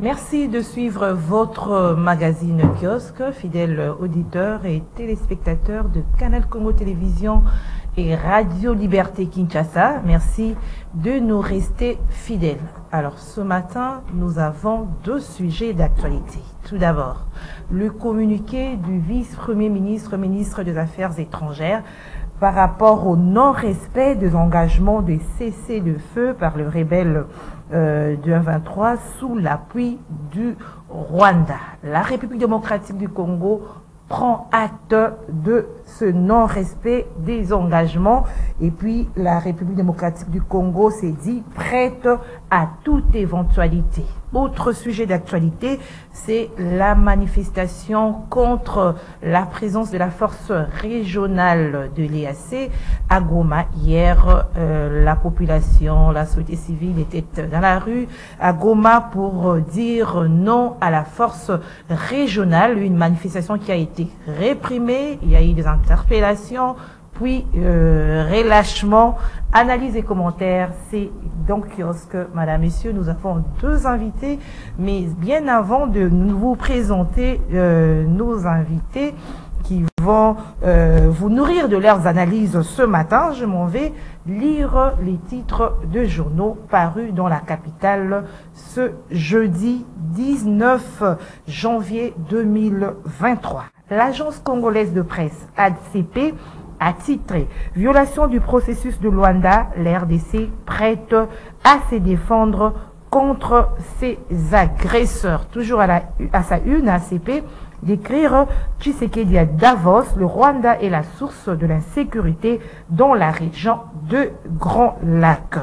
Merci de suivre votre magazine Kiosque, fidèles auditeurs et téléspectateurs de Canal Congo Télévision et Radio Liberté Kinshasa. Merci de nous rester fidèles. Alors ce matin, nous avons deux sujets d'actualité. Tout d'abord, le communiqué du vice-premier ministre, ministre des Affaires étrangères, par rapport au non-respect des engagements de cessez-le-feu par le rebelle du 1-23 sous l'appui du Rwanda. La République démocratique du Congo prend acte de ce non-respect des engagements et puis la République démocratique du Congo s'est dit prête à toute éventualité. Autre sujet d'actualité, c'est la manifestation contre la présence de la force régionale de l'EAC à Goma. Hier, la population, la société civile était dans la rue à Goma pour dire non à la force régionale. Une manifestation qui a été réprimée, il y a eu des interpellations, puis relâchement. Analyse et commentaires, c'est donc Kiosque. Madame, Messieurs, nous avons deux invités, mais bien avant de vous présenter nos invités qui vont vous nourrir de leurs analyses ce matin, je m'en vais lire les titres de journaux parus dans la capitale ce jeudi 19 janvier 2023. L'agence congolaise de presse, ACP, a titré « Violation du processus de Luanda, l'RDC prête à se défendre contre ses agresseurs ». Toujours à sa une, ACP, d'écrire « Tshisekedi à Davos, le Rwanda est la source de l'insécurité dans la région de Grand Lac ».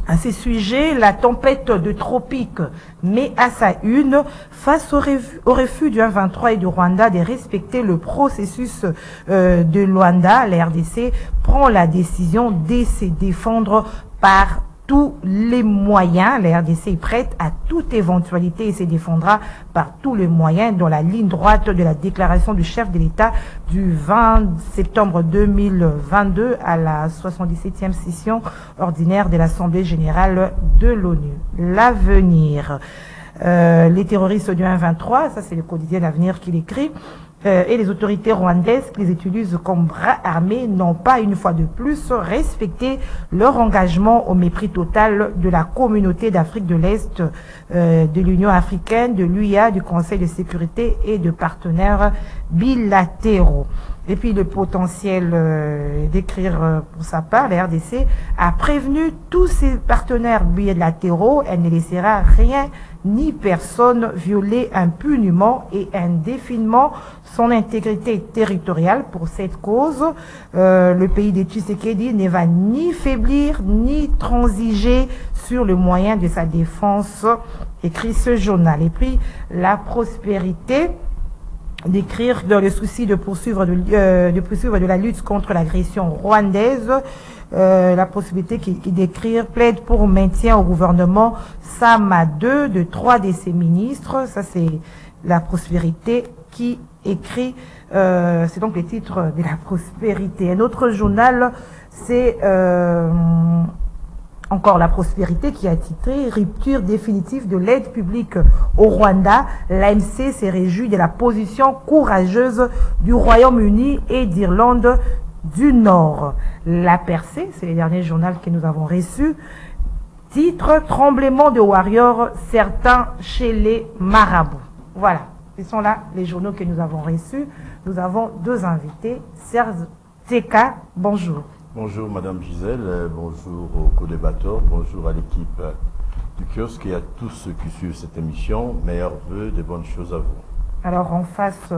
À ces sujets, la tempête de tropique met à sa une face au refus du 1-23 et du Rwanda de respecter le processus de Luanda. La RDC prend la décision de se défendre par tous les moyens. La RDC est prête à toute éventualité et se défendra par tous les moyens dans la ligne droite de la déclaration du chef de l'État du 20 septembre 2022 à la 77e session ordinaire de l'Assemblée générale de l'ONU. L'avenir. Les terroristes du 1-23, ça c'est le quotidien L'Avenir qui l'écrit, et les autorités rwandaises qui les utilisent comme bras armés n'ont pas une fois de plus respecté leur engagement au mépris total de la communauté d'Afrique de l'Est, de l'Union africaine, de l'UIA, du Conseil de sécurité et de partenaires bilatéraux. Et puis le potentiel d'écrire pour sa part, la RDC a prévenu tous ses partenaires bilatéraux, elle ne laissera rien ni personne violer impunément et indéfiniment son intégrité territoriale. Pour cette cause, le pays de Tshisekedi ne va ni faiblir ni transiger sur le moyen de sa défense, écrit ce journal. Et puis la prospérité, d'écrire dans le souci de poursuivre de la lutte contre l'agression rwandaise, la possibilité qui d'écrire plaide pour maintien au gouvernement Sama 2 de 3 de ses ministres. Ça c'est la prospérité qui écrit, c'est donc les titres de la prospérité. Un autre journal, c'est encore la prospérité qui a titré « Rupture définitive de l'aide publique au Rwanda ». L'AMC s'est réjoui de la position courageuse du Royaume-Uni et d'Irlande du Nord. La Percée, c'est le dernier journal que nous avons reçu. Titre « Tremblement de Warriors, certains chez les marabouts ». Voilà, ce sont là les journaux que nous avons reçus. Nous avons deux invités. Serge Tseka, bonjour. Bonjour Madame Gisèle, bonjour aux co-débatteurs, bonjour à l'équipe du kiosque et à tous ceux qui suivent cette émission. Meilleurs vœux, de bonnes choses à vous. Alors en face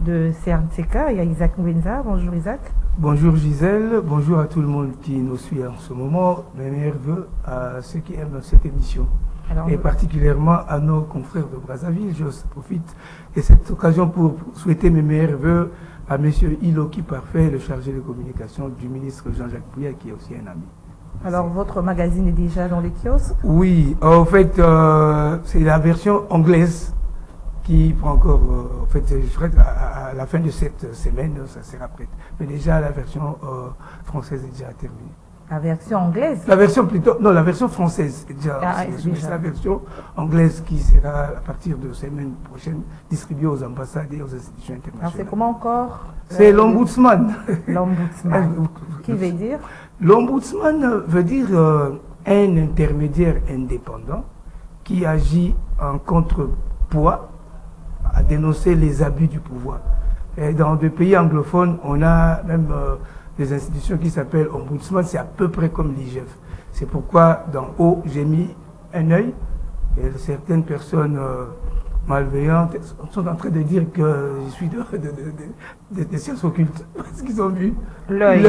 de Serge Tseka, il y a Isaac Mbenza. Bonjour Isaac. Bonjour Gisèle, bonjour à tout le monde qui nous suit en ce moment. Mes meilleurs vœux à ceux qui aiment cette émission. Alors, et particulièrement à nos confrères de Brazzaville. Je profite de cette occasion pour souhaiter mes meilleurs vœux à M. Iloki Parfait, le chargé de communication du ministre Jean-Jacques Bouya, qui est aussi un ami. Alors, votre magazine est déjà dans les kiosques? Oui, en fait, c'est la version anglaise qui prend encore, en fait, je crois à la fin de cette semaine, ça sera prêt. Mais déjà, la version française est déjà terminée. La version anglaise? La version plutôt, non, la version française. Déjà, c'est la version anglaise qui sera, à partir de semaine prochaine, distribuée aux ambassades et aux institutions internationales. Alors, c'est comment encore? C'est l'ombudsman. L'ombudsman. Qui veut dire? L'ombudsman veut dire un intermédiaire indépendant qui agit en contrepoids à dénoncer les abus du pouvoir. Et dans des pays anglophones, on a même des institutions qui s'appellent ombudsman, c'est à peu près comme l'IGF. C'est pourquoi dans O, j'ai mis un œil, et certaines personnes malveillantes sont en train de dire que je suis des sciences occultes, parce qu'ils ont vu l'œil.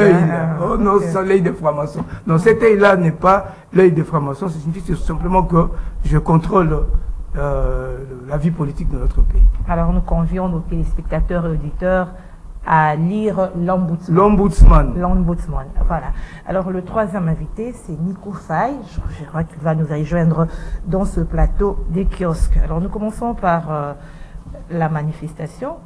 Oh non, c'est l'œil des francs-maçons. Non, cet œil-là n'est pas l'œil des francs-maçons, ça signifie tout simplement que je contrôle la vie politique de notre pays. Alors nous convions nos téléspectateurs et auditeurs à lire l'ombudsman. L'ombudsman. Voilà. Alors le troisième invité, c'est Nico Faye. Je crois qu'il va nous rejoindre dans ce plateau des kiosques. Alors nous commençons par la manifestation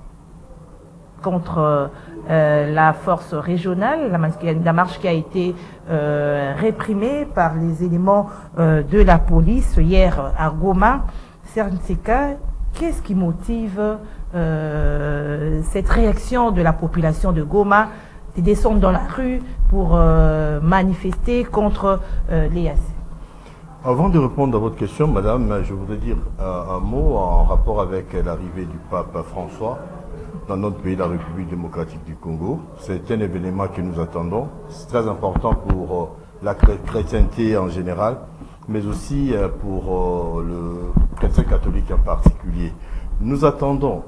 contre la force régionale, la marche qui a été réprimée par les éléments de la police hier à Goma. Sernseka, qu'est-ce qui motive cette réaction de la population de Goma de descendre dans la rue pour manifester contre l'EAC? Avant de répondre à votre question, madame, je voudrais dire un mot en rapport avec l'arrivée du pape François dans notre pays, la République démocratique du Congo. C'est un événement que nous attendons. C'est très important pour la chrétienté en général, mais aussi pour le chrétien catholique en particulier. Nous attendons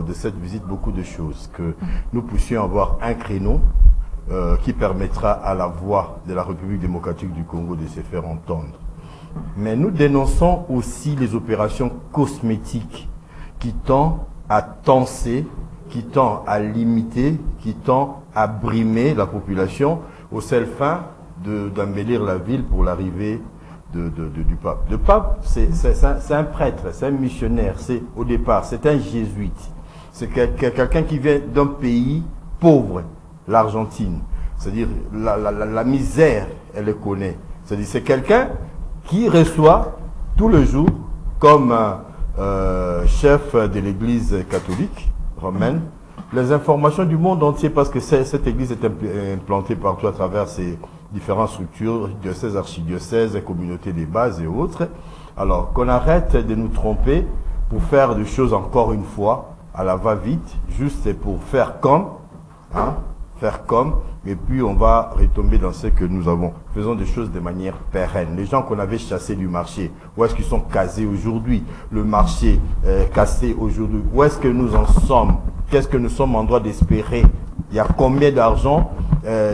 de cette visite beaucoup de choses, que nous puissions avoir un créneau qui permettra à la voix de la République démocratique du Congo de se faire entendre. Mais nous dénonçons aussi les opérations cosmétiques qui tendent à tenser, qui tendent à limiter, qui tendent à brimer la population au seul fin d'embellir la ville pour l'arrivée du pape. Le pape, c'est un prêtre, c'est un missionnaire, au départ, c'est un jésuite. C'est quelqu'un qui vient d'un pays pauvre, l'Argentine. C'est-à-dire, la misère, elle le connaît. C'est-à-dire, c'est quelqu'un qui reçoit tous les jours, comme chef de l'église catholique romaine, les informations du monde entier, parce que cette église est implantée partout à travers ses différentes structures, diocèses, archidiocèses, communautés des bases et autres. Alors, qu'on arrête de nous tromper pour faire des choses encore une fois à la va-vite, juste pour faire comme, et puis on va retomber dans ce que nous avons. Faisons des choses de manière pérenne. Les gens qu'on avait chassés du marché, où est-ce qu'ils sont casés aujourd'hui? Le marché cassé aujourd'hui, où est-ce que nous en sommes? Qu'est-ce que nous sommes en droit d'espérer? Il y a combien d'argent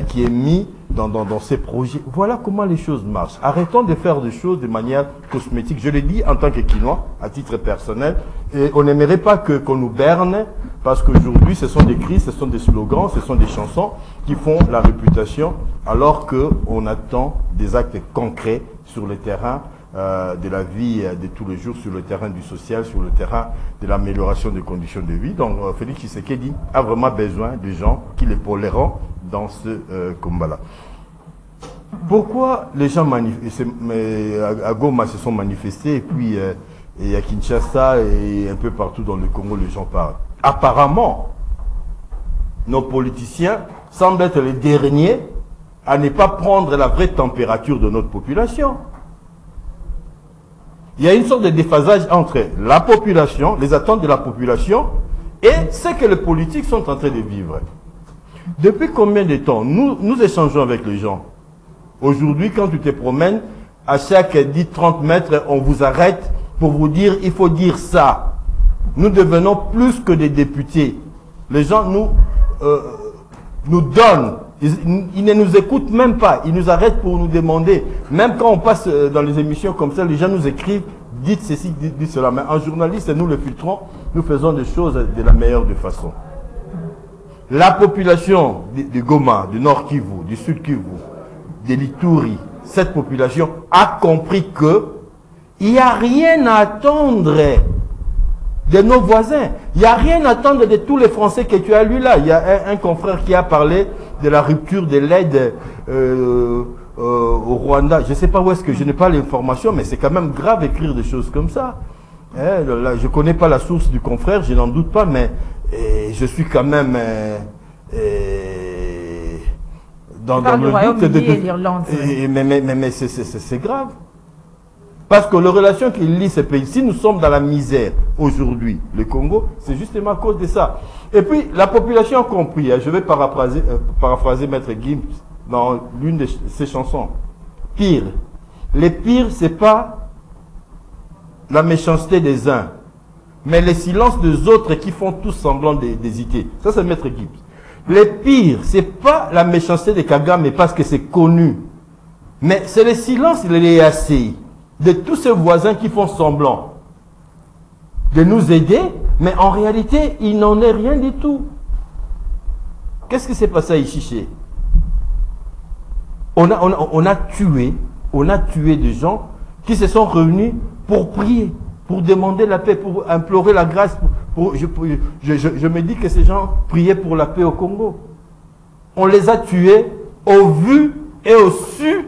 qui est mis dans ces projets? Voilà comment les choses marchent. Arrêtons de faire des choses de manière cosmétique. Je le dis en tant que Quinois, à titre personnel, et on n'aimerait pas qu'on nous berne, parce qu'aujourd'hui, ce sont des cris, ce sont des slogans, ce sont des chansons qui font la réputation, alors qu'on attend des actes concrets sur le terrain de la vie de tous les jours, sur le terrain du social, sur le terrain de l'amélioration des conditions de vie. Donc Félix Tshisekedi a vraiment besoin de gens qui les poléreront dans ce combat-là. Pourquoi les gens à Goma se sont manifestés, et puis et à Kinshasa et un peu partout dans le Congo, les gens parlent? Apparemment, nos politiciens semblent être les derniers à ne pas prendre la vraie température de notre population. Il y a une sorte de déphasage entre la population, les attentes de la population, et ce que les politiques sont en train de vivre. Depuis combien de temps nous échangeons avec les gens? Aujourd'hui, quand tu te promènes, à chaque 10-30 mètres, on vous arrête pour vous dire, il faut dire ça. Nous devenons plus que des députés. Les gens nous donnent. Ils ne nous écoutent même pas. Ils nous arrêtent pour nous demander. Même quand on passe dans les émissions comme ça, les gens nous écrivent, dites ceci, dites cela. Mais en journaliste, nous le filtrons, nous faisons des choses de la meilleure des façons. La population de Goma, du Nord Kivu, du Sud Kivu, de l'Ituri, cette population a compris que il n'y a rien à attendre de nos voisins. Il n'y a rien à attendre de tous les Français que tu as lu là. Il y a un confrère qui a parlé de la rupture de l'aide au Rwanda. Je ne sais pas où est-ce que je n'ai pas l'information, mais c'est quand même grave d'écrire des choses comme ça. Là, je ne connais pas la source du confrère, je n'en doute pas, mais je suis quand même dans le doute de l'Irlande. Mais c'est grave. Parce que les relations qui lient ces pays, si nous sommes dans la misère aujourd'hui, le Congo, c'est justement à cause de ça. Et puis, la population a compris, je vais paraphraser Maître Gims dans l'une de ses chansons. Pire. Les pires, c'est pas la méchanceté des uns, mais les silences des autres qui font tous semblant d'hésiter. Ça, c'est Maître Gims. Les pires, c'est pas la méchanceté de Kagame, mais parce que c'est connu. Mais c'est le silence, il est assez de tous ces voisins qui font semblant de nous aider, mais en réalité, il n'en est rien du tout. Qu'est-ce qui s'est passé à Ishiché? On a tué des gens qui se sont réunis pour prier, pour demander la paix, pour implorer la grâce. Je me dis que ces gens priaient pour la paix au Congo. On les a tués au vu et au su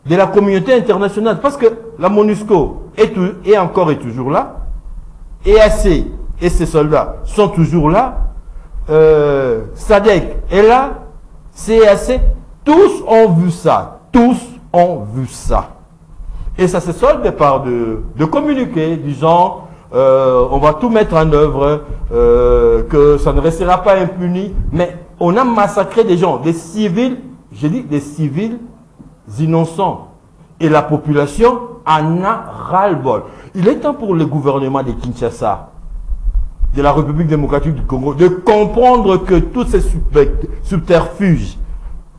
de la communauté internationale. Parce que la MONUSCO est encore et toujours là. EAC et ses soldats sont toujours là. SADC est là. CAC, tous ont vu ça. Tous ont vu ça. Et ça se solde par de communiqués du genre on va tout mettre en œuvre, que ça ne restera pas impuni. Mais on a massacré des gens, des civils, j'ai dit des civils innocents. Et la population en a ras-le-bol. Il est temps pour le gouvernement de Kinshasa, de la République démocratique du Congo, de comprendre que tous ces subterfuges,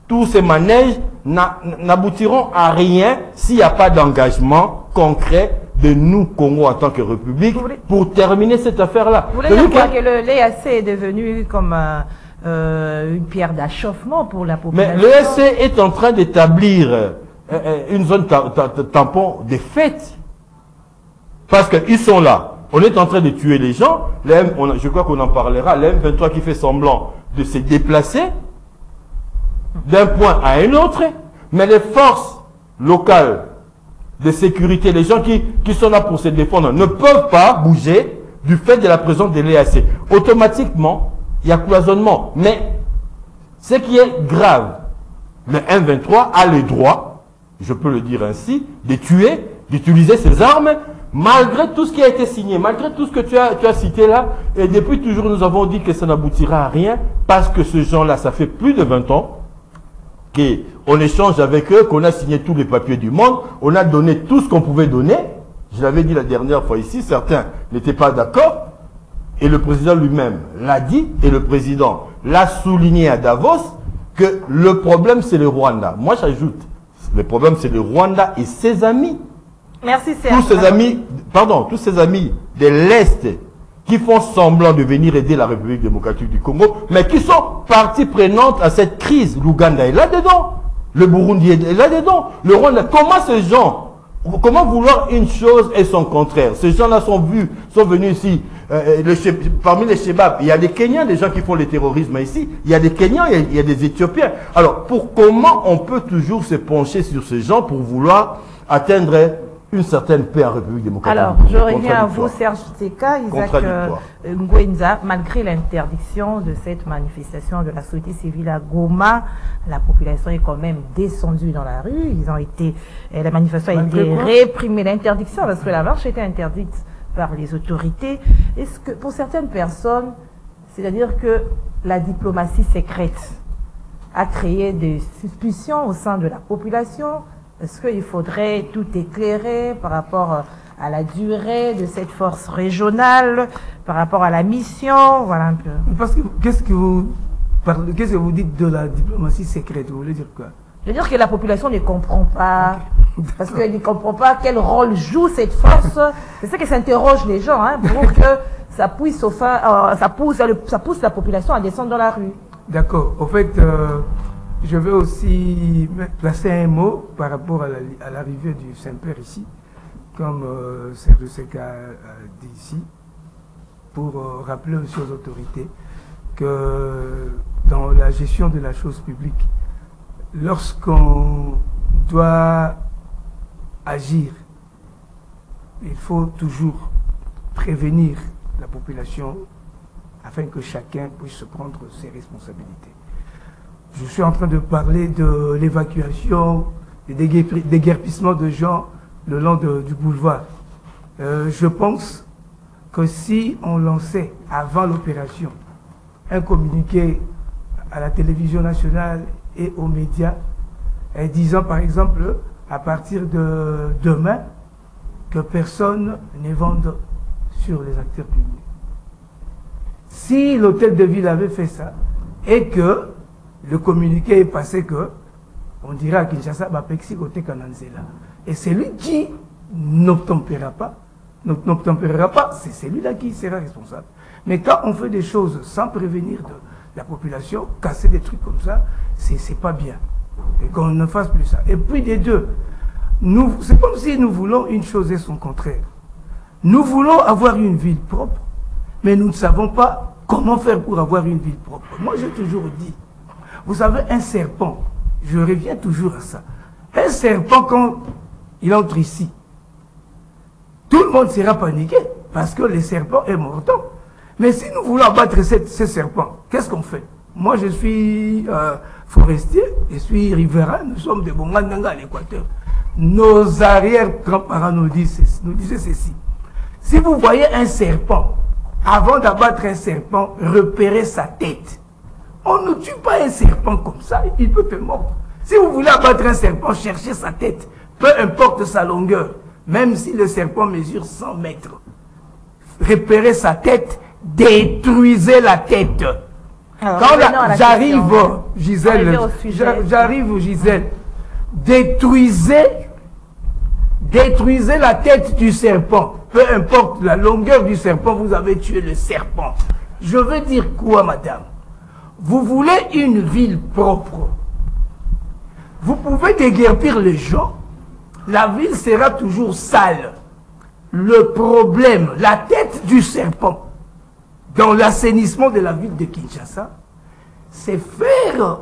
tous ces manèges n'aboutiront à rien s'il n'y a pas d'engagement concret de nous, Congo, en tant que République, pour terminer cette affaire-là. Vous voulez dire que l'EAC est devenu comme une pierre d'achoppement pour la population? Mais l'EAC est en train d'établir une zone tampon des fêtes. Parce qu'ils sont là. On est en train de tuer les gens. Je crois qu'on en parlera. Le M23 qui fait semblant de se déplacer d'un point à un autre. Mais les forces locales de sécurité, les gens qui sont là pour se défendre, ne peuvent pas bouger du fait de la présence de l'EAC. Automatiquement, il y a cloisonnement. Mais ce qui est grave, le M23 a le droit, je peux le dire ainsi, de tuer, d'utiliser ses armes, malgré tout ce qui a été signé, malgré tout ce que tu as cité là. Et depuis toujours, nous avons dit que ça n'aboutira à rien, parce que ces gens-là, ça fait plus de 20 ans qu'on échange avec eux, qu'on a signé tous les papiers du monde, on a donné tout ce qu'on pouvait donner. Je l'avais dit la dernière fois ici, certains n'étaient pas d'accord, et le président lui-même l'a dit, et le président l'a souligné à Davos, que le problème c'est le Rwanda. Moi j'ajoute, le problème c'est le Rwanda et ses amis. Merci Serge. Tous ces amis de l'Est qui font semblant de venir aider la République démocratique du Congo, mais qui sont partie prenante à cette crise. L'Ouganda est là-dedans, le Burundi est là-dedans, le Rwanda. Comment vouloir une chose et son contraire? Ces gens-là sont venus ici, parmi les Shebabs, il y a des Kenyans, des gens qui font le terrorisme ici, il y a des Kenyans, il y a des Éthiopiens. Alors, comment on peut toujours se pencher sur ces gens pour vouloir atteindre une certaine paix en République démocratique? Alors, je reviens à vous, Serge Tseka, Isaac Ngwenza. Malgré l'interdiction de cette manifestation de la société civile à Goma, la population est quand même descendue dans la rue. La manifestation a été réprimée, l'interdiction, parce que la marche était interdite par les autorités. Est-ce que, pour certaines personnes, c'est-à-dire que la diplomatie secrète a créé des suspicions au sein de la population? Est-ce qu'il faudrait tout éclairer par rapport à la durée de cette force régionale, par rapport à la mission? Voilà un peu. Parce que qu'est-ce que vous dites de la diplomatie secrète? Vous voulez dire quoi? Je veux dire que la population ne comprend pas, parce qu'elle ne comprend pas quel rôle joue cette force. C'est ça qui s'interroge les gens, pour que ça pousse la population à descendre dans la rue. D'accord. Au fait, je vais aussi placer un mot par rapport à l'arrivée du Saint-Père ici. comme Serge Seka dit ici, pour rappeler aussi aux autorités que dans la gestion de la chose publique, lorsqu'on doit agir, il faut toujours prévenir la population afin que chacun puisse prendre ses responsabilités. Je suis en train de parler de l'évacuation et des déguerpissements de gens le long du boulevard. Je pense que si on lançait avant l'opération un communiqué à la télévision nationale et aux médias, disant par exemple à partir de demain que personne ne vende sur les acteurs publics. Si l'hôtel de ville avait fait ça et que le communiqué est passé que on dira à Kinshasa Bapexi côté Kananzela, et celui qui n'obtempérera pas, c'est celui-là qui sera responsable. Mais quand on fait des choses sans prévenir de la population, casser des trucs comme ça, c'est pas bien. Et qu'on ne fasse plus ça. Et puis des deux, c'est comme si nous voulons une chose et son contraire. Nous voulons avoir une ville propre, mais nous ne savons pas comment faire pour avoir une ville propre. Moi, j'ai toujours dit, vous savez, un serpent, je reviens toujours à ça. Un serpent, quand il entre ici, tout le monde sera paniqué, parce que le serpent est mordant. Mais si nous voulons abattre ce serpent, qu'est-ce qu'on fait? Moi, je suis forestier, je suis riverain, nous sommes de Bongandanga à l'Équateur. Nos arrière-grands-parents nous disaient ceci. Si vous voyez un serpent, avant d'abattre un serpent, repérez sa tête. On ne tue pas un serpent comme ça, il peut te mordre. Si vous voulez abattre un serpent, cherchez sa tête, peu importe sa longueur, même si le serpent mesure 100 mètres. Repérez sa tête, détruisez la tête. J'arrive, Gisèle, détruisez la tête du serpent. Peu importe la longueur du serpent, vous avez tué le serpent. Je veux dire quoi, madame? Vous voulez une ville propre. Vous pouvez déguerpir les gens. La ville sera toujours sale. Le problème, la tête du serpent, dans l'assainissement de la ville de Kinshasa, c'est faire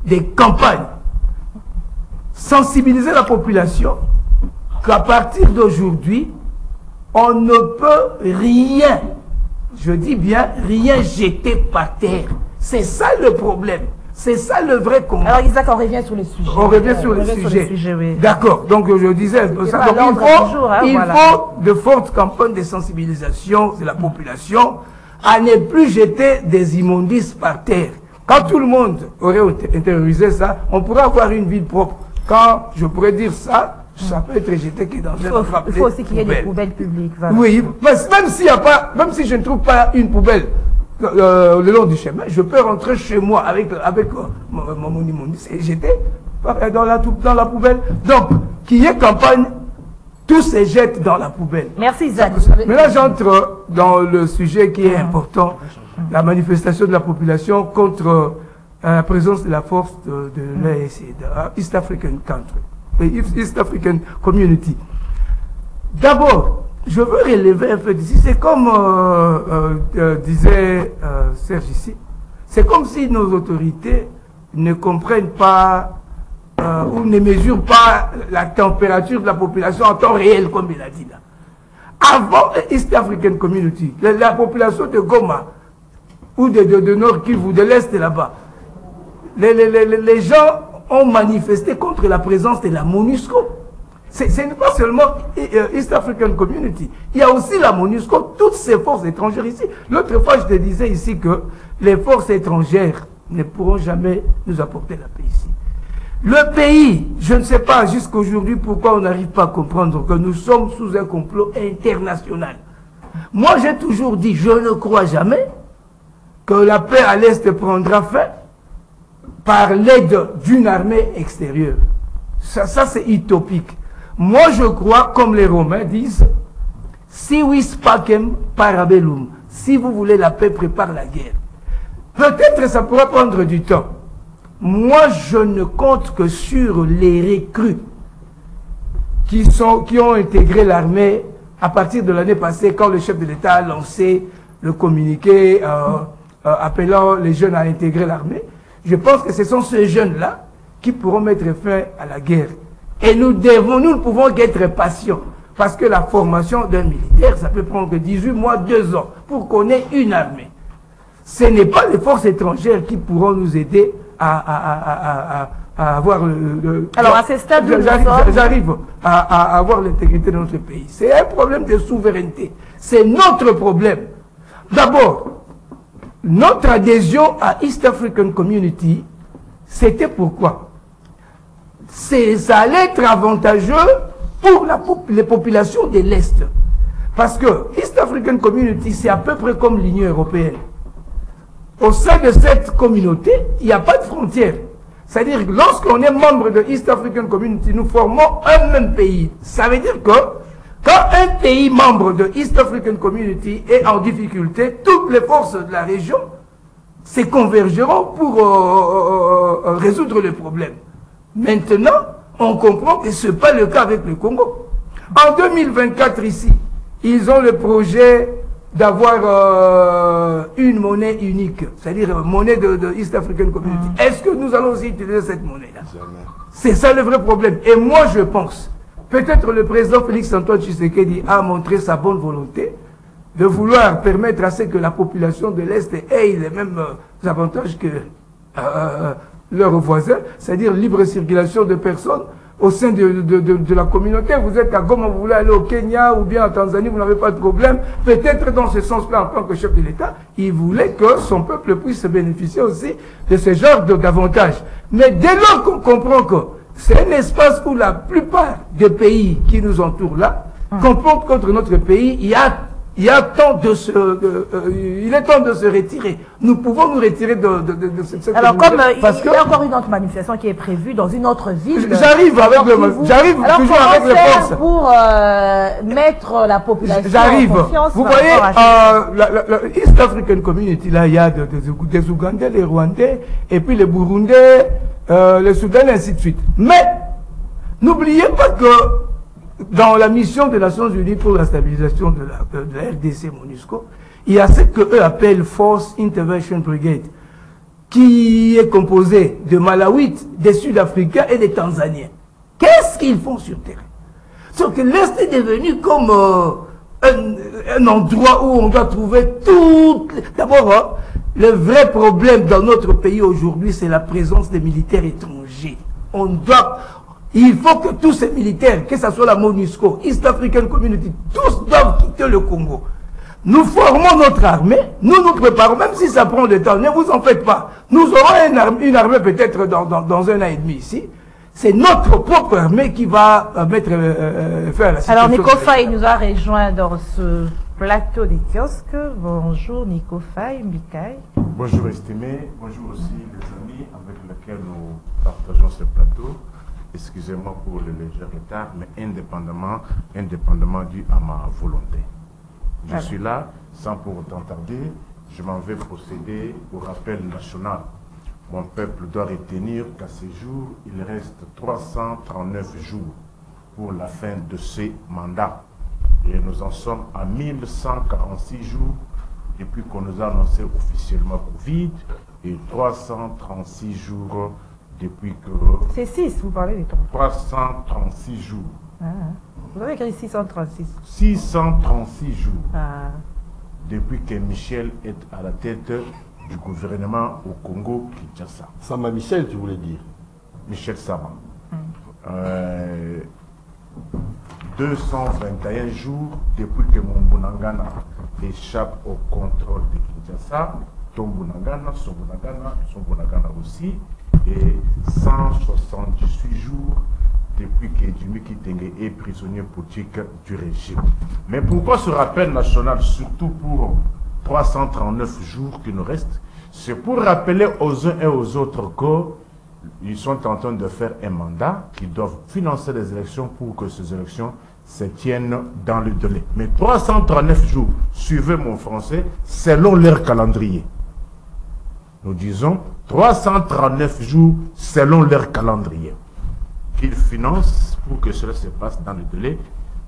des campagnes, sensibiliser la population qu'à partir d'aujourd'hui, on ne peut rien, je dis bien rien jeter par terre. C'est ça le problème. C'est ça le vrai combat. Alors Isaac, on revient sur le sujet. On revient sur le sujet. Oui. D'accord. Donc je disais ça. Donc, il faut de fortes campagnes de sensibilisation de la population à ne plus jeter des immondices par terre. Quand tout le monde aurait intériorisé ça, on pourrait avoir une ville propre. Quand je pourrais dire ça, ça peut être jeté que dans il faut aussi qu'il y ait des poubelles publiques. Voilà. Oui, même s'il y a pas, même si je ne trouve pas une poubelle le long du chemin, je peux rentrer chez moi avec mon immondice et jeter dans la poubelle. Donc, qu'il y ait campagne, tout se jette dans la poubelle. Merci Isaac. Maintenant, j'entre dans le sujet qui est important, la manifestation de la population contre la présence de la force de l'EAC, de East African Country, East African Community. D'abord, je veux relever un fait ici. C'est comme disait Serge ici, c'est comme si nos autorités ne comprennent pas ou ne mesurent pas la température de la population en temps réel, comme il a dit là. Avant East African Community, la population de Goma ou de Nord Kivu, de l'Est là-bas, les gens ont manifesté contre la présence de la MONUSCO. Ce n'est pas seulement East African Community, il y a aussi la MONUSCO, toutes ces forces étrangères ici. L'autre fois, je te disais ici que les forces étrangères ne pourront jamais nous apporter la paix ici. Le pays, je ne sais pas jusqu'à aujourd'hui pourquoi on n'arrive pas à comprendre que nous sommes sous un complot international. Moi, j'ai toujours dit, je ne crois jamais que la paix à l'Est prendra fin par l'aide d'une armée extérieure. Ça c'est utopique. Moi, je crois, comme les Romains disent, si vis pacem parabellum, si vous voulez la paix, prépare la guerre. Peut-être ça pourra prendre du temps. Moi, je ne compte que sur les recrues qui ont intégré l'armée à partir de l'année passée, quand le chef de l'État a lancé le communiqué appelant les jeunes à intégrer l'armée. Je pense que ce sont ces jeunes-là qui pourront mettre fin à la guerre. Et nous ne pouvons qu'être patients. Parce que la formation d'un militaire, ça peut prendre 18 mois, 2 ans, pour qu'on ait une armée. Ce n'est pas les forces étrangères qui pourront nous aider à avoir Alors, à ce stade, j'arrive à avoir l'intégrité de notre pays. C'est un problème de souveraineté. C'est notre problème. D'abord, notre adhésion à East African Community, c'était pourquoi? Ça allait être avantageux pour les populations de l'Est. Parce que East African Community, c'est à peu près comme l'Union européenne. Au sein de cette communauté, il n'y a pas de frontières. C'est-à-dire que lorsqu'on est membre de East African Community, nous formons un même pays. Ça veut dire que quand un pays membre de East African Community est en difficulté, toutes les forces de la région se convergeront pour résoudre le problème. Maintenant, on comprend que ce n'est pas le cas avec le Congo. En 2024 ici, ils ont le projet d'avoir une monnaie unique, c'est-à-dire une monnaie de East African Community. Est-ce que nous allons aussi utiliser cette monnaie-là? C'est ça le vrai problème. Et moi, je pense, peut-être le président Félix-Antoine Tshisekedi a montré sa bonne volonté de vouloir permettre à ce que la population de l'Est ait les mêmes avantages que leurs voisins, c'est-à-dire libre circulation de personnes au sein de la communauté. Vous êtes à Goma, vous voulez aller au Kenya ou bien en Tanzanie, vous n'avez pas de problème. Peut-être dans ce sens-là, en tant que chef de l'État, il voulait que son peuple puisse bénéficier aussi de ce genre d'avantages. Mais dès lors qu'on comprend que c'est un espace où la plupart des pays qui nous entourent là comportent contre notre pays, il est temps de se retirer. Nous pouvons nous retirer de cette Alors, comme il y a encore une autre manifestation qui est prévue dans une autre ville. J'arrive toujours avec les forces. Pour mettre la population en confiance. Vous voyez, la East African Community, là, il y a des Ougandais, les Rwandais, et puis les Burundais, les Soudanais, ainsi de suite. Mais, n'oubliez pas que dans la mission des Nations Unies pour la stabilisation de la RDC MONUSCO, il y a ce qu'eux appellent Force Intervention Brigade, qui est composée de Malawites, des Sud-Africains et des Tanzaniens. Qu'est-ce qu'ils font sur terrain? Sauf que l'Est est devenu comme un endroit où on doit trouver tout. D'abord, le vrai problème dans notre pays aujourd'hui, c'est la présence des militaires étrangers. Il faut que tous ces militaires, que ce soit la MONUSCO, East African Community, tous doivent quitter le Congo. Nous formons notre armée, nous nous préparons, même si ça prend du temps, ne vous en faites pas. Nous aurons une armée peut-être dans 1 an et demi ici. C'est notre propre armée qui va mettre faire la situation. Alors Nico Faye nous a rejoint dans ce plateau des kiosques. Bonjour Nico Faye, Mikaï. Bonjour estimé, bonjour aussi les amis avec lesquels nous partageons ce plateau. Excusez-moi pour le léger retard, mais indépendamment dû à ma volonté. Je suis là, sans pour autant tarder, je m'en vais procéder au rappel national. Mon peuple doit retenir qu'à ce jour, il reste 339 jours pour la fin de ces mandats. Et nous en sommes à 1146 jours depuis qu'on nous a annoncé officiellement Covid et 336 jours depuis que... C'est 6, vous parlez des temps. 336 jours. Vous avez écrit 636. 636 jours. Depuis que Michel est à la tête du gouvernement au Congo, Kinshasa. Sama Michel, tu voulais dire? Michel Sama. 221 jours depuis que mon Bunagana échappe au contrôle de Kinshasa. Ton Bunagana, son Bunagana aussi. Et 178 jours depuis que Jimmy Kitenge est prisonnier politique du régime. Mais pourquoi ce rappel national, surtout pour 339 jours qui nous restent? C'est pour rappeler aux uns et aux autres qu'ils sont en train de faire un mandat, qu'ils doivent financer les élections pour que ces élections se tiennent dans le délai. Mais 339 jours, suivez mon français, selon leur calendrier. Nous disons 339 jours selon leur calendrier. Qu'ils financent pour que cela se passe dans le délai,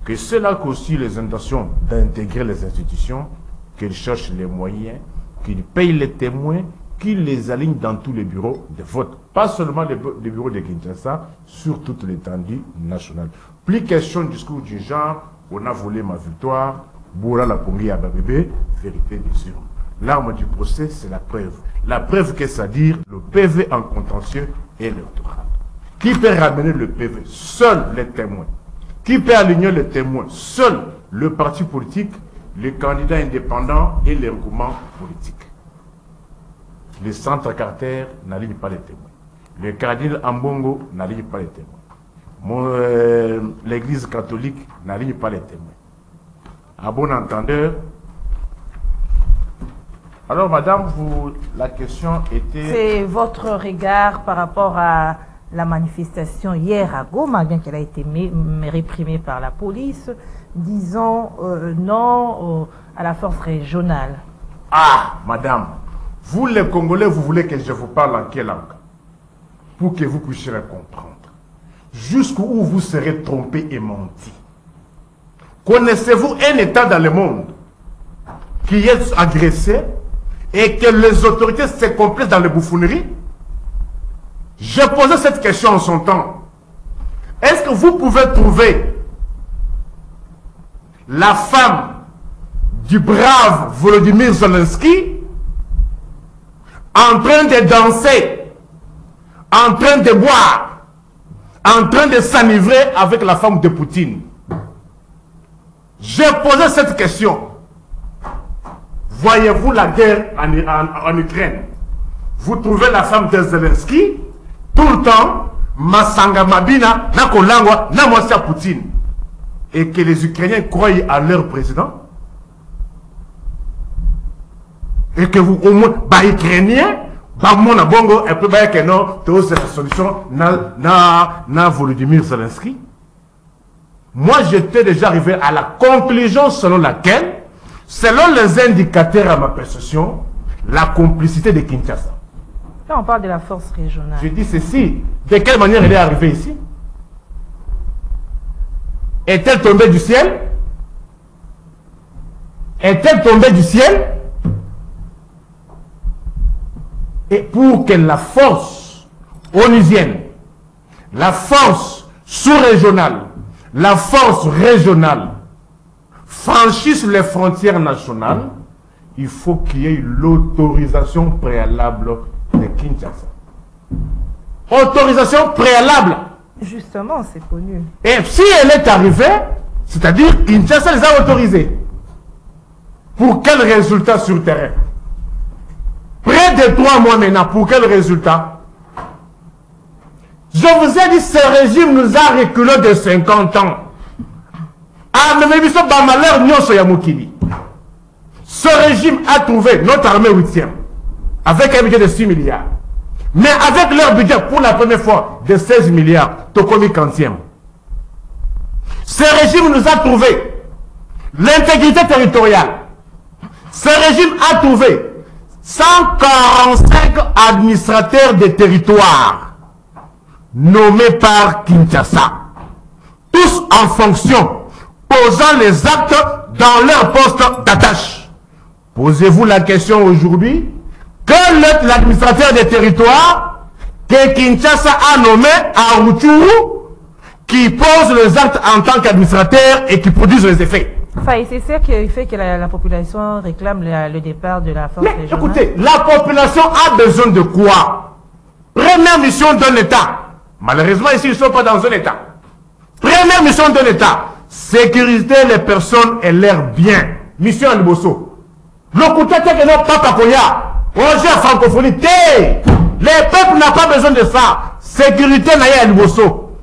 que cela aussi les intentions d'intégrer les institutions, qu'ils cherchent les moyens, qu'ils payent les témoins, qu'ils les alignent dans tous les bureaux de vote. Pas seulement les bureaux de Kinshasa, sur toute l'étendue nationale. Plus question de discours du genre, on a volé ma victoire, Boura la Pongi à Babébé, vérité bien sûr. L'arme du procès, c'est la preuve. La preuve, qu'est-ce à dire? Le PV en contentieux électoral. Qui peut ramener le PV? Seuls les témoins. Qui peut aligner les témoins? Seul le parti politique, les candidats indépendants et les regroupements politiques. Les centres carters n'alignent pas les témoins. Le cardinal Ambongo n'aligne pas les témoins. L'église catholique n'aligne pas les témoins. À bon entendeur. Alors, madame, la question était... C'est votre regard par rapport à la manifestation hier à Goma, bien qu'elle a été réprimée par la police, disons non à la force régionale. Ah, madame, vous les Congolais, vous voulez que je vous parle en quelle langue? Pour que vous puissiez comprendre. Jusqu'où vous serez trompé et menti. Connaissez-vous un État dans le monde qui est agressé et que les autorités se complaisent dans les bouffonneries? J'ai posé cette question en son temps. Est-ce que vous pouvez trouver la femme du brave Volodymyr Zelensky en train de danser, en train de boire, en train de s'enivrer avec la femme de Poutine? J'ai posé cette question. Voyez-vous la guerre en Ukraine? Vous trouvez la femme de Zelensky tout le temps, Masanga Mabina, Nakolangwa, Namosia Poutine. Et que les Ukrainiens croient à leur président? Et que vous, au moins, les Ukrainiens, mon bongo, et puis que non, tu as cette solution, na Volodymyr Zelensky. Moi, j'étais déjà arrivé à la conclusion selon laquelle, selon les indicateurs à ma perception, la complicité de Kinshasa. Là, on parle de la force régionale. Je dis ceci, de quelle manière elle est arrivée ici? Est-elle tombée du ciel? Est-elle tombée du ciel? Et pour que la force onusienne, la force sous-régionale, la force régionale franchisse les frontières nationales, il faut qu'il y ait l'autorisation préalable de Kinshasa. Autorisation préalable. Justement, c'est connu. Et si elle est arrivée, c'est-à-dire Kinshasa les a autorisés. Pour quel résultat sur le terrain? Près de 3 mois maintenant, pour quel résultat? Je vous ai dit, ce régime nous a reculé de 50 ans. Ce régime a trouvé notre armée 8e, avec un budget de 6 milliards. Mais avec leur budget, pour la première fois, de 16 milliards, Tokomi 40e. Ce régime nous a trouvé l'intégrité territoriale. Ce régime a trouvé 145 administrateurs de territoire nommés par Kinshasa, tous en fonction, posant les actes dans leur poste d'attache. Posez-vous la question aujourd'hui, quel est l'administrateur des territoires que Kinshasa a nommé à Rutshuru, qui pose les actes en tant qu'administrateur et qui produisent les effets? C'est ça qui fait que la population réclame le départ de la force régionale. Écoutez, la population a besoin de quoi? Première mission d'un État. Malheureusement, ici, ils ne sont pas dans un État. Première mission d'un État. Sécuriser les personnes et leurs biens. Mission à Liboso. Le côté que non, Papa Koya. On gère francophonie. Les peuples n'ont pas besoin de ça. Sécurité n'a à Liboso.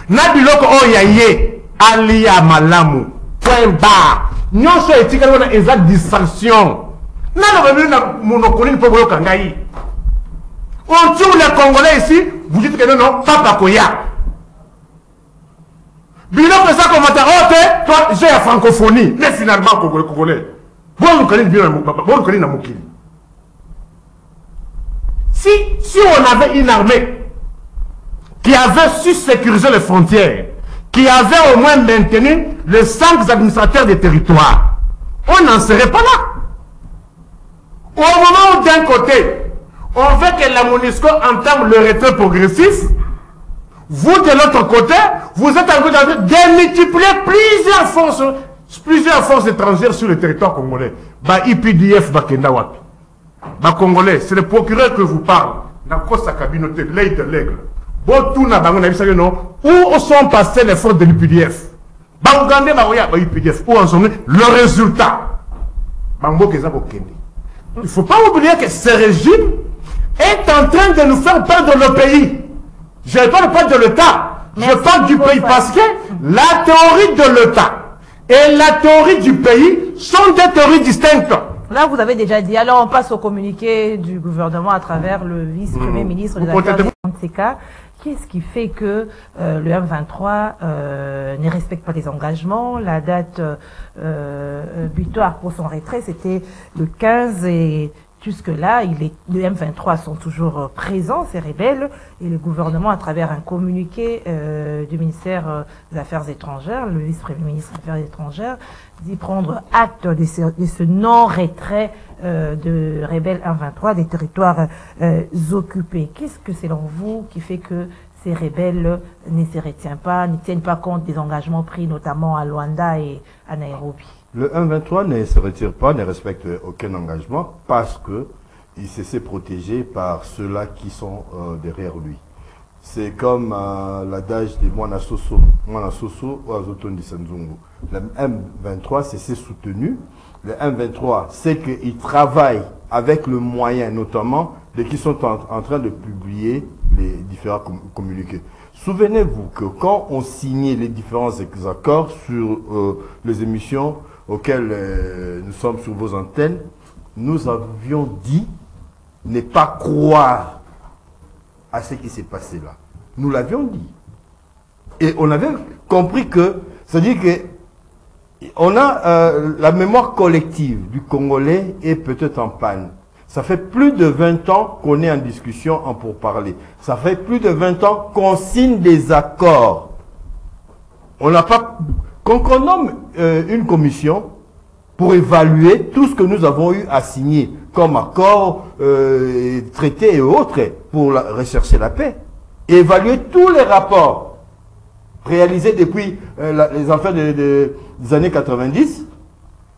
Nabiloko Oyaye. Alia Malamu. Point barre. Nyonso etika na exact distraction. Na monocoli pour le Kangaï. On tue les Congolais ici, vous dites que non, Papa Koya. Bilo fait ça comme toi, j'ai la francophonie, mais finalement, Congolais. Si on avait une armée qui avait su sécuriser les frontières, qui avait au moins maintenu les 5 administrateurs des territoires, on n'en serait pas là. Au moment où d'un côté, on veut que la MONUSCO entame le retrait progressif, vous de l'autre côté, vous êtes en train de démultiplier plusieurs forces étrangères sur le territoire congolais. Bah IPDF, bah Kendawapi. Bah Congolais, c'est le procureur que vous parle. Dans sa communauté, l'œil de l'aigle. Où sont passées les forces de l'IPDF? Bah Ougandais, bah IPDF. Où en sont le résultat? Il ne faut pas oublier que ce régime est en train de nous faire perdre le pays. Je ne parle pas de l'État, je parle du pays parce que la théorie de l'État et la théorie du pays sont des théories distinctes. Là, vous avez déjà dit, alors on passe au communiqué du gouvernement à travers le vice-premier ministre des Affaires étrangères. Qu'est-ce qui fait que le M23 ne respecte pas les engagements? La date butoir pour son retrait, c'était le 15 et jusque-là, les M23 sont toujours présents, ces rebelles, et le gouvernement, à travers un communiqué du ministère des Affaires étrangères, le vice-premier ministre des Affaires étrangères, dit prendre acte de ce non-retrait de rebelles M23 des territoires occupés. Qu'est-ce que, selon vous, qui fait que ces rebelles ne se retiennent pas, ne tiennent pas compte des engagements pris, notamment à Luanda et à Nairobi? Le 1-23 ne se retire pas, ne respecte aucun engagement parce qu'il se sait protégé par ceux-là qui sont derrière lui. C'est comme l'adage de Mwana Soso ou Azotondi Sanzungu. Le M23 s'est soutenu. Le M23 sait qu'il travaille avec le moyen notamment de qui sont en train de publier les différents communiqués. Souvenez-vous que quand on signait les différents accords sur les émissions auxquelles nous sommes sur vos antennes, nous avions dit ne pas croire à ce qui s'est passé là. Nous l'avions dit. Et on avait compris que, c'est-à-dire que on a la mémoire collective du Congolais est peut-être en panne. Ça fait plus de 20 ans qu'on est en discussion en pourparlers. Ça fait plus de 20 ans qu'on signe des accords. On n'a pas... Qu'on nomme une commission pour évaluer tout ce que nous avons eu à signer comme accords, traités et autres pour rechercher la paix. Et évaluer tous les rapports réalisés depuis les affaires des années 90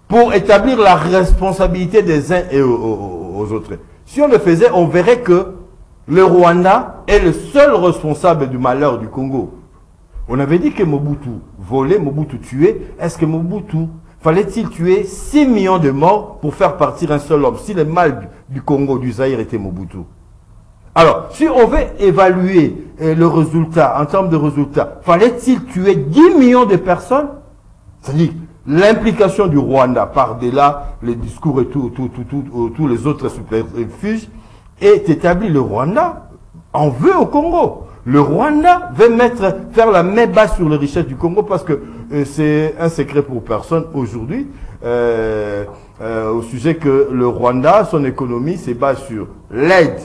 pour établir la responsabilité des uns et aux autres. Si on le faisait, on verrait que le Rwanda est le seul responsable du malheur du Congo. On avait dit que Mobutu volait, Mobutu tuait. Est-ce que Mobutu, fallait-il tuer 6 millions de morts pour faire partir un seul homme? Si le mal du Congo, du Zaïre était Mobutu. Alors, si on veut évaluer le résultat, en termes de résultats, fallait-il tuer 10 millions de personnes? C'est-à-dire, l'implication du Rwanda, par-delà les discours et tous les autres subterfuges, est établie. Le Rwanda en veut au Congo. Le Rwanda veut faire la main basse sur les richesses du Congo parce que c'est un secret pour personne aujourd'hui au sujet que le Rwanda, son économie se base sur l'aide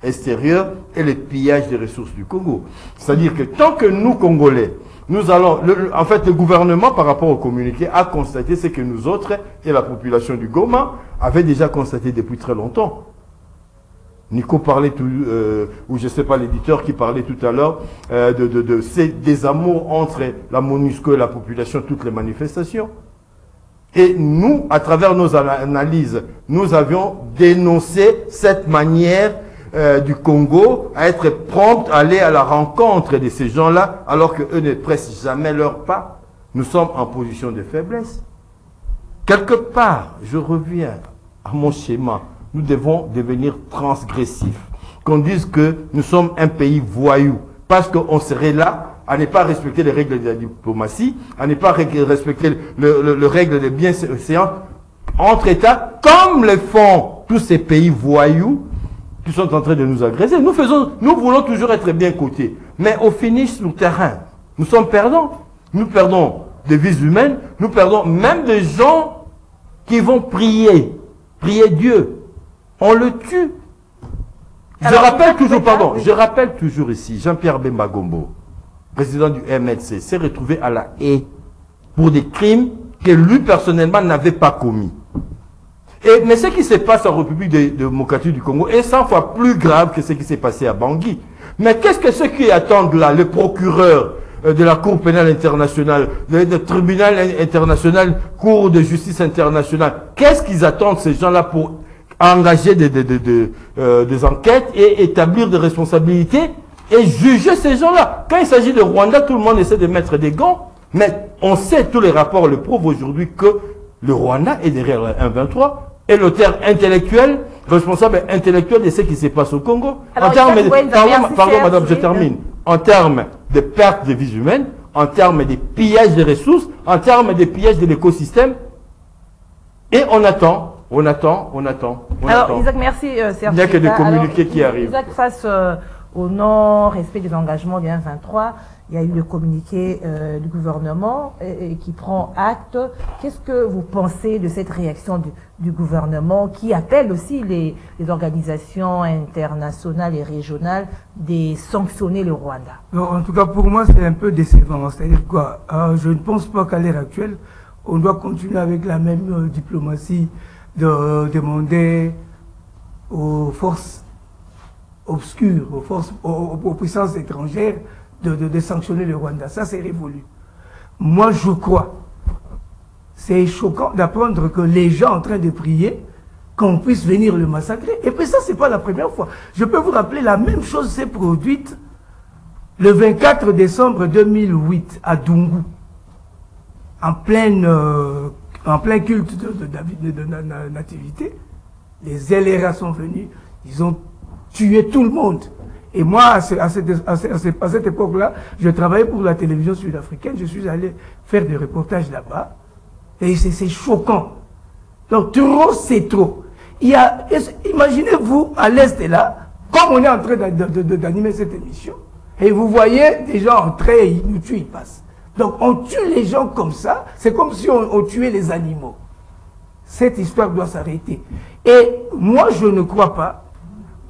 extérieure et le pillage des ressources du Congo. C'est-à-dire que tant que nous, Congolais, nous allons... en fait, le gouvernement, par rapport au communiqué, a constaté ce que nous autres et la population du Goma avaient déjà constaté depuis très longtemps. Nico parlait, ou je ne sais pas, l'éditeur qui parlait tout à l'heure, de ces désamours entre la MONUSCO et la population, toutes les manifestations. Et nous, à travers nos analyses, nous avions dénoncé cette manière du Congo à être prompt à aller à la rencontre de ces gens-là, alors qu'eux ne pressent jamais leur pas. Nous sommes en position de faiblesse. Quelque part, je reviens à mon schéma. Nous devons devenir transgressifs. Qu'on dise que nous sommes un pays voyou, parce qu'on serait là à ne pas respecter les règles de la diplomatie, à ne pas respecter les règles de bienséance entre États, comme le font tous ces pays voyous qui sont en train de nous agresser. Nous voulons toujours être bien cotés, mais au finish, sur le terrain, nous sommes perdants. Nous perdons des vies humaines, nous perdons même des gens qui vont prier Dieu. On le tue. Je rappelle toujours ici, Jean-Pierre Bemba Gombo. président du MLC, s'est retrouvé à la haie pour des crimes que lui personnellement n'avait pas commis. Mais ce qui se passe en République démocratique du Congo est 100 fois plus grave que ce qui s'est passé à Bangui. Mais qu'est-ce que ceux qui attendent là, le procureur de la Cour pénale internationale, le tribunal international, Cour de justice internationale, qu'est-ce qu'ils attendent ces gens-là pour engager des enquêtes et établir des responsabilités et juger ces gens-là? Quand il s'agit de Rwanda, tout le monde essaie de mettre des gants, mais on sait, tous les rapports le prouvent aujourd'hui, que le Rwanda est derrière le 1-23 et l'auteur intellectuel, responsable intellectuel de ce qui se passe au Congo. Alors, pardon madame, je termine. En termes de perte de vies humaines, en termes de pillage des ressources, en termes de pillage de l'écosystème, et on attend. Alors, Isaac, merci, Serge. Il n'y a que des communiqués qui arrivent. Isaac, face au non-respect des engagements du 1-23, il y a eu le communiqué du gouvernement qui prend acte. Qu'est-ce que vous pensez de cette réaction du gouvernement qui appelle aussi les organisations internationales et régionales de sanctionner le Rwanda? Non, en tout cas, pour moi, c'est un peu décevant. C'est-à-dire quoi? Je ne pense pas qu'à l'heure actuelle, on doit continuer avec la même diplomatie de demander aux forces obscures, aux puissances étrangères de sanctionner le Rwanda. Ça, c'est révolu. Moi, je crois. C'est choquant d'apprendre que les gens en train de prier, qu'on puisse venir le massacrer. Et puis ça, c'est pas la première fois. Je peux vous rappeler, la même chose s'est produite le 24 décembre 2008 à Dungu, en plein culte de nativité. Les LRA sont venus, ils ont tué tout le monde. Et moi, à cette époque-là, je travaillais pour la télévision sud-africaine, je suis allé faire des reportages là-bas, et c'est choquant. Donc, trop, c'est trop. Imaginez-vous, à l'Est là, comme on est en train d'animer cette émission, et vous voyez des gens entrer, ils nous tuent, ils passent. Donc, on tue les gens comme ça, c'est comme si on tuait les animaux. Cette histoire doit s'arrêter. Et moi, je ne crois pas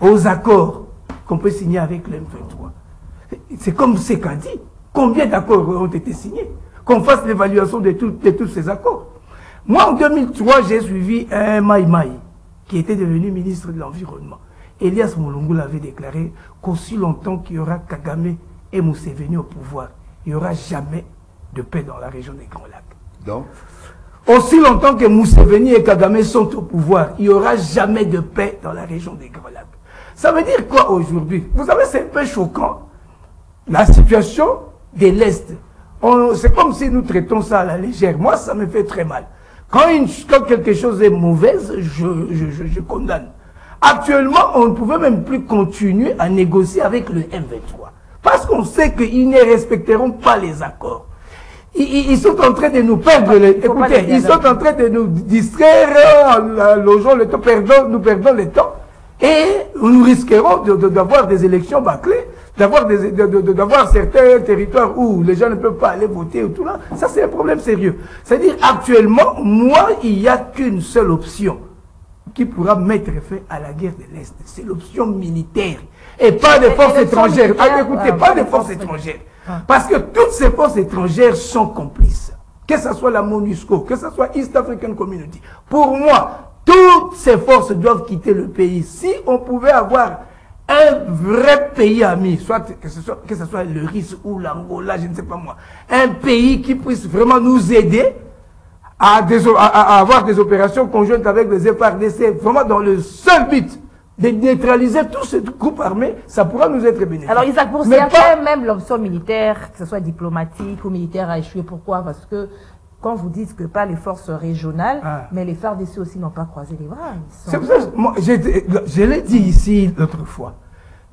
aux accords qu'on peut signer avec l'M23. C'est comme ce qu'a dit. Combien d'accords ont été signés? Qu'on fasse l'évaluation de tous ces accords. Moi, en 2003, j'ai suivi un Maï, qui était devenu ministre de l'Environnement. Elias Molongo l'avait déclaré qu'aussi longtemps qu'il y aura Kagame et Museveni au pouvoir, il n'y aura jamais de paix dans la région des Grands Lacs. Donc, aussi longtemps que Museveni et Kagame sont au pouvoir, il n'y aura jamais de paix dans la région des Grands Lacs. Ça veut dire quoi aujourd'hui? Vous savez, c'est un peu choquant. La situation de l'Est, c'est comme si nous traitons ça à la légère. Moi, ça me fait très mal. Quand quelque chose est mauvaise, je condamne. Actuellement, on ne pouvait même plus continuer à négocier avec le M23. Parce qu'on sait qu'ils ne respecteront pas les accords. Ils sont en train de nous perdre. Écoutez, ils sont en train de nous distraire, nous perdons le temps. Et nous risquerons d'avoir des élections bâclées, d'avoir certains territoires où les gens ne peuvent pas aller voter ou tout là. Ça, c'est un problème sérieux. C'est-à-dire, actuellement, moi, il n'y a qu'une seule option qui pourra mettre fin à la guerre de l'Est. C'est l'option militaire. Et pas de forces étrangères. Écoutez, pas de forces étrangères. Parce que toutes ces forces étrangères sont complices. Que ce soit la MONUSCO, que ce soit East African Community. Pour moi, toutes ces forces doivent quitter le pays. Si on pouvait avoir un vrai pays ami, soit que ce soit le RIS ou l'Angola, je ne sais pas moi, un pays qui puisse vraiment nous aider à avoir des opérations conjointes avec les FARDC, vraiment dans le seul but de neutraliser tout ce groupe armé, ça pourra nous être bénéfique. Alors Isaac, pour certains, même l'option militaire, que ce soit diplomatique ou militaire, a échoué. Pourquoi? Parce que quand vous dites que pas les forces régionales, mais les FARDC aussi n'ont pas croisé les bras. C'est pour ça que je l'ai dit ici l'autre fois,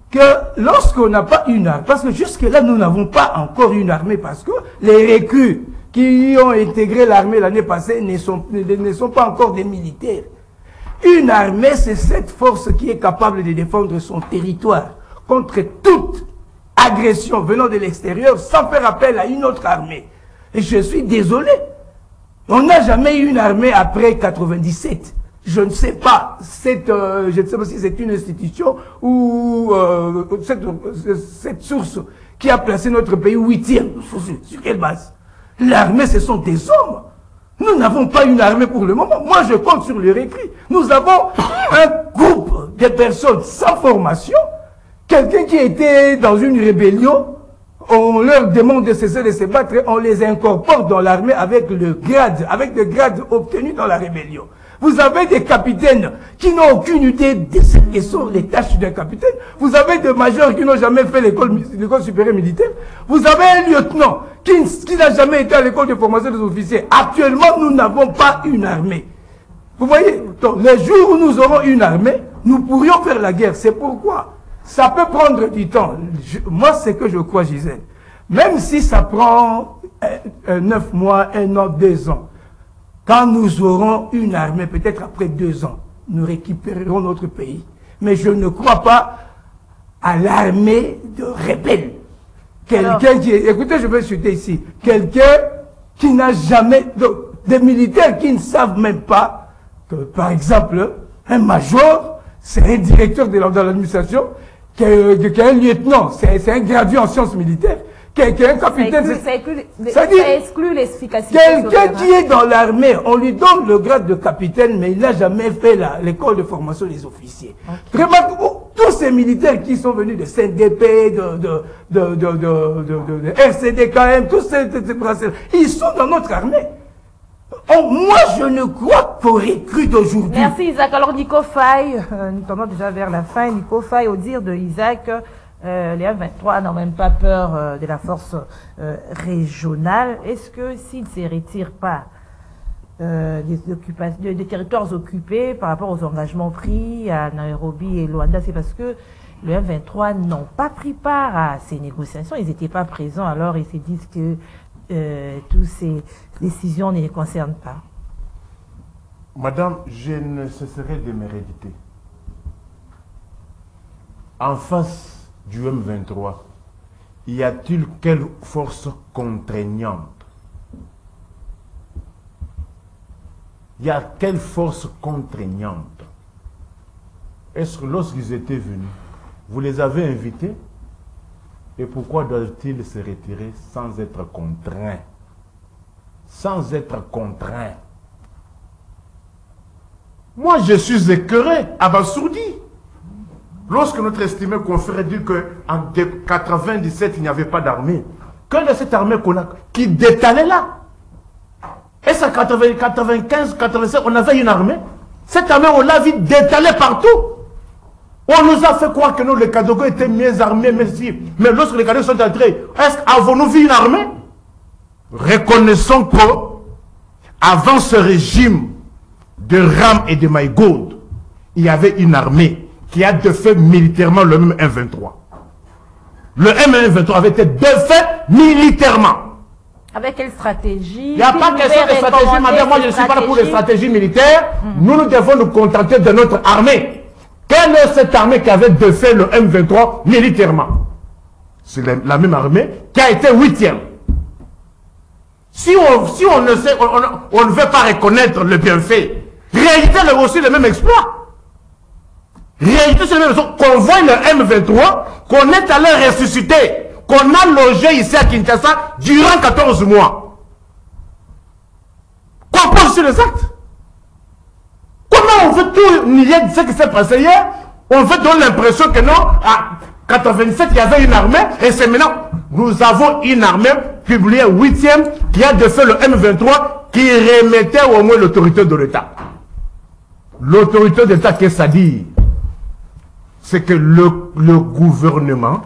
que lorsqu'on n'a pas une armée, parce que jusque-là, nous n'avons pas encore une armée, parce que les recrues qui ont intégré l'armée l'année passée ne sont pas encore des militaires. Une armée, c'est cette force qui est capable de défendre son territoire contre toute agression venant de l'extérieur sans faire appel à une autre armée. Et je suis désolé. On n'a jamais eu une armée après 97. Je ne sais pas. Je ne sais pas si c'est une institution ou cette source qui a placé notre pays 8e. Sur quelle base? L'armée, ce sont des hommes. Nous n'avons pas une armée pour le moment. Moi, je compte sur le récrit. Nous avons un groupe de personnes sans formation. Quelqu'un qui était dans une rébellion, on leur demande de cesser de se battre, on les incorpore dans l'armée avec le grade obtenu dans la rébellion. Vous avez des capitaines qui n'ont aucune idée de ce que sont les tâches d'un capitaine. Vous avez des majors qui n'ont jamais fait l'école supérieure militaire. Vous avez un lieutenant qui n'a jamais été à l'école de formation des officiers. Actuellement, nous n'avons pas une armée. Vous voyez, donc, les jours où nous aurons une armée, nous pourrions faire la guerre. C'est pourquoi ça peut prendre du temps. Moi, c'est que je crois, Gisèle. Même si ça prend 9 mois, 1 an, 2 ans, quand nous aurons une armée, peut-être après 2 ans, nous récupérerons notre pays. Mais je ne crois pas à l'armée de rebelles. Quelqu'un qui... Écoutez, je vais chuter ici. Quelqu'un qui n'a jamais... Des militaires qui ne savent même pas que, par exemple, un major, c'est un directeur de l'administration, qu'un lieutenant, c'est un gradué en sciences militaires, qu'un capitaine... Ça exclut l'efficacité. Quelqu'un qui est dans l'armée, on lui donne le grade de capitaine, mais il n'a jamais fait l'école de formation des officiers. Okay. Vraiment, tous ces militaires qui sont venus de CNDP, de RCDKM, tous ces bracelets, ils sont dans notre armée. Moi, je ne crois qu'aux recrues d'aujourd'hui. Merci Isaac. Alors Nico Faye, nous tournons déjà vers la fin. Nico Faye, au dire de Isaac, les M23 n'ont même pas peur de la force régionale. Est-ce que s'ils ne se retirent pas des territoires occupés par rapport aux engagements pris à Nairobi et Luanda, c'est parce que les M23 n'ont pas pris part à ces négociations, ils n'étaient pas présents, alors ils se disent que toutes ces décisions ne les concernent pas? Madame, je ne cesserai de m'héréditer. En face du M23, y a-t-il quelle force contraignante? Il y a quelle force contraignante? Est-ce que lorsqu'ils étaient venus, vous les avez invités? Et pourquoi doivent-ils se retirer sans être contraints? Sans être contraints. Moi, je suis écœuré, abasourdi. Lorsque notre estimé confrère dit qu'en 1997, il n'y avait pas d'armée. Quelle est cette armée qu'on a, qui détalait là? Est-ce qu'en 95, 87, on avait une armée? Cette armée, on l'a vu détaler partout. On nous a fait croire que nous, les Kadogos, étaient mieux armés, mais lorsque les Kadogos sont entrés, avons-nous vu une armée? Reconnaissons que, avant ce régime de Ram et de Maïgoud, il y avait une armée qui a défait militairement le M23. Le M23 avait été défait militairement. Avec quelle stratégie? Il n'y a pas question de stratégie, madame. Moi, je ne suis pas là pour les stratégies militaires. Nous devons nous contenter de notre armée. Quelle est cette armée qui avait défait le M23 militairement? C'est la même armée qui a été 8e. Si on ne sait, on ne veut pas reconnaître le bienfait, réalité, c'est aussi le même exploit. Réalité, c'est le même exploit. Qu'on voit le M23, qu'on est allé ressusciter, qu'on a logé ici à Kinshasa durant 14 mois. Qu'on pose sur les actes. Comment on veut tout nier de ce qui s'est passé hier? On veut donner l'impression que non, à 87, il y avait une armée, et c'est maintenant, nous avons une armée publiée 8e qui a défait le M23 qui remettait au moins l'autorité de l'État. L'autorité de l'État, qu'est-ce que ça dit? C'est que le gouvernement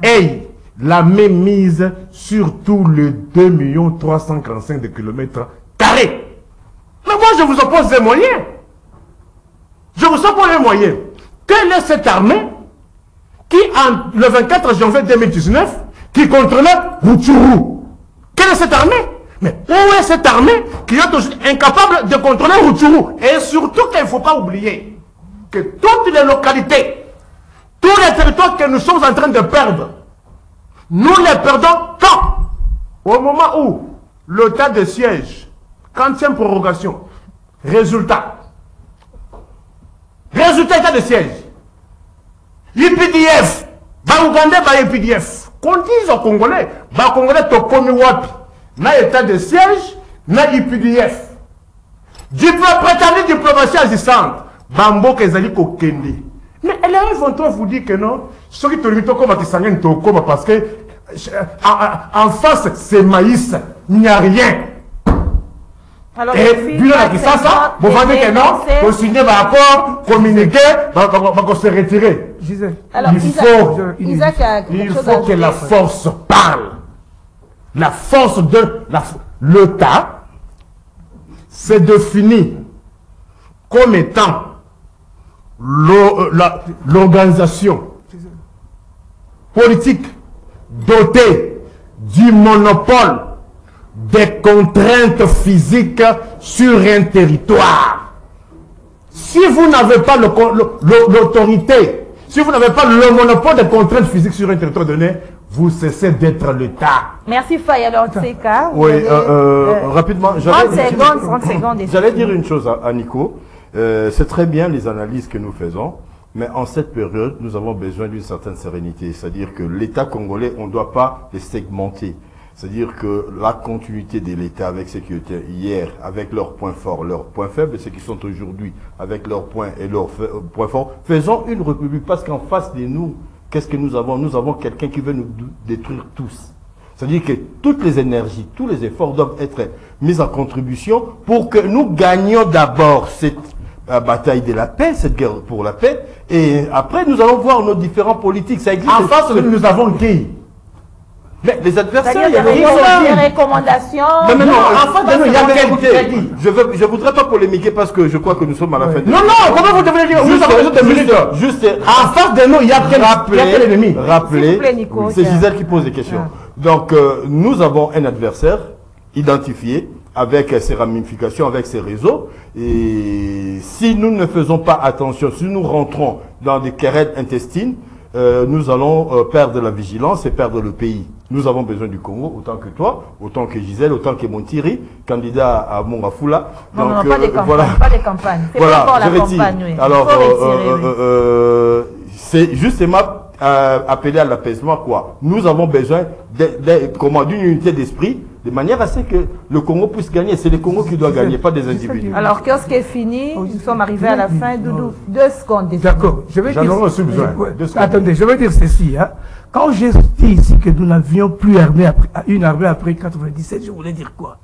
ait la même mise sur tous les 2 345 de kilomètres carrés. Mais moi, je vous oppose des moyens. Je vous oppose des moyens. Quelle est cette armée qui, le 24 janvier 2019, qui contrôlait Rutshuru? Quelle est cette armée? Mais où est cette armée qui est incapable de contrôler Rutshuru? Et surtout qu'il ne faut pas oublier que toutes les localités, tous les territoires que nous sommes en train de perdre, nous les perdons quand? Au moment où l'état de siège, quand c'est une prorogation, résultat état de siège, UPDF, Ouganda, UPDF, qu'on dise aux Congolais, bah Congolais to komi wapi, na état de siège, na IPDF. Prétendue diplomatie agissante, Bambo Kezali Kokende. Mais elle a inventé vous dire que non, ceux qui te limitent comme qui s'engagent parce que en face c'est maïs, il n'y a rien. Alors, et puis là, ça, vous voyez que non, pour signer un accord, communiquer, on se retirer. Alors, il faut que la force parle. La force de l'État se définit comme étant l'organisation politique dotée du monopole des contraintes physiques sur un territoire. Si vous n'avez pas l'autorité, si vous n'avez pas le monopole des contraintes physiques sur un territoire donné, vous cessez d'être l'État. Merci Faye. Alors, c'est cas. Oui, rapidement. 30 secondes. J'allais dire une chose à Nico. C'est très bien les analyses que nous faisons, mais en cette période, nous avons besoin d'une certaine sérénité. C'est-à-dire que l'État congolais, on ne doit pas les segmenter. C'est-à-dire que la continuité de l'État avec ce qui était hier, avec leurs points forts, leurs points faibles, et ce qui sont aujourd'hui, avec leurs points et leurs points forts, faisons une république, parce qu'en face de nous, qu'est-ce que nous avons? Nous avons quelqu'un qui veut nous détruire tous. C'est-à-dire que toutes les énergies, tous les efforts doivent être mis en contribution pour que nous gagnions d'abord cette bataille de la paix, cette guerre pour la paix, et après nous allons voir nos différents politiques. Ça existe. En face, nous avons qui? Mais les adversaires, il y a des recommandations. Non, mais non, en face de nous, il y a qualité. Je voudrais pas polémiquer parce que je crois que nous sommes à la fin de... Non, comment vous devez dire? Nous avons besoin de minutes. Juste en face de nous, il y a quel ennemi? Rappelez, c'est Gisèle qui pose des questions. Donc, nous avons un adversaire identifié avec ses ramifications, avec ses réseaux. Et si nous ne faisons pas attention, si nous rentrons dans des querelles intestines, nous allons perdre la vigilance et perdre le pays. Nous avons besoin du Congo, autant que toi, autant que Gisèle, autant que Montiri, candidat à Mongafula. Non, donc, pas des campagnes, voilà. Pas des campagnes. C'est voilà, pas encore la campagne, oui. Alors, c'est justement appeler à l'apaisement, quoi. Nous avons besoin d'une unité d'esprit, de manière à ce que le Congo puisse gagner. C'est le Congo qui doit gagner, pas des individus. Alors, qu'est-ce qui est fini? Nous sommes arrivés à la fin. Doudou, 2 secondes. D'accord. J'en aurais aussi besoin. Attendez, je veux dire ceci. Hein. Quand j'ai dit ici que nous n'avions plus une armée après 97, je voulais dire quoi?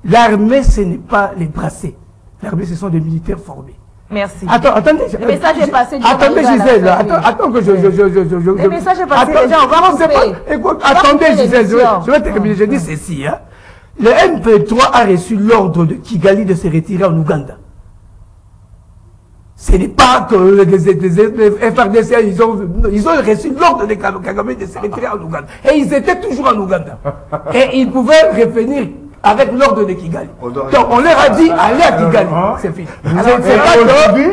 L'armée, ce n'est pas les brassés. L'armée, ce sont des militaires formés. Merci. Attendez. Le message est passé. Attendez, Gisèle. Attends que le message est passé. Les gens, on va écoute, attendez, Gisèle. Je vais terminer. Je dis ceci. Hein. Le MP3 a reçu l'ordre de Kigali de se retirer en Ouganda. Ce n'est pas que les FRDC, ils ont reçu l'ordre de Kagame de se retirer en Ouganda. Et ils étaient toujours en Ouganda. Et ils pouvaient revenir avec l'ordre de Kigali. Donc on leur a dit, allez à Kigali. C'est fini.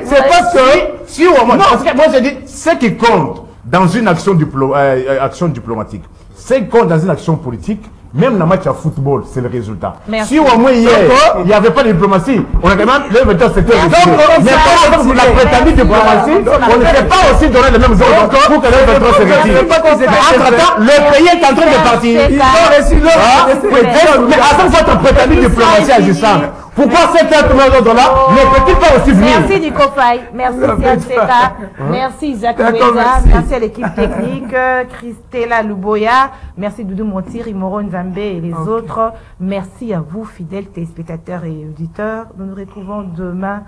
C'est pas que... Si au moins... Non, parce que moi j'ai dit, ce qui compte dans une action diplomatique, ce qui compte dans une action politique, même dans le match à football, c'est le résultat. Merci. Si au moins hier, il n'y avait pas de diplomatie, on a quand même le méthode secteur. Mais quand la prétendue diplomatie, on ne s'est pas aussi donné les mêmes ordres pour que le méthode se retire. Entre-temps, le pays est en train de partir. Ils ont reçu l'ordre. Mais à votre prétendue diplomatie agissante, pourquoi cet ordre-là ne peut-il pas aussi venir? Merci Nico Faye, merci Sianseka, merci Isaac Oueza, merci à l'équipe technique, Christella Luboya, merci Doudou Montiri, Moro Nzambe et les autres. Merci à vous, fidèles téléspectateurs et auditeurs. Nous nous retrouvons demain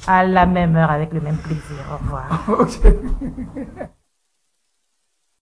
à la même heure avec le même plaisir. Au revoir.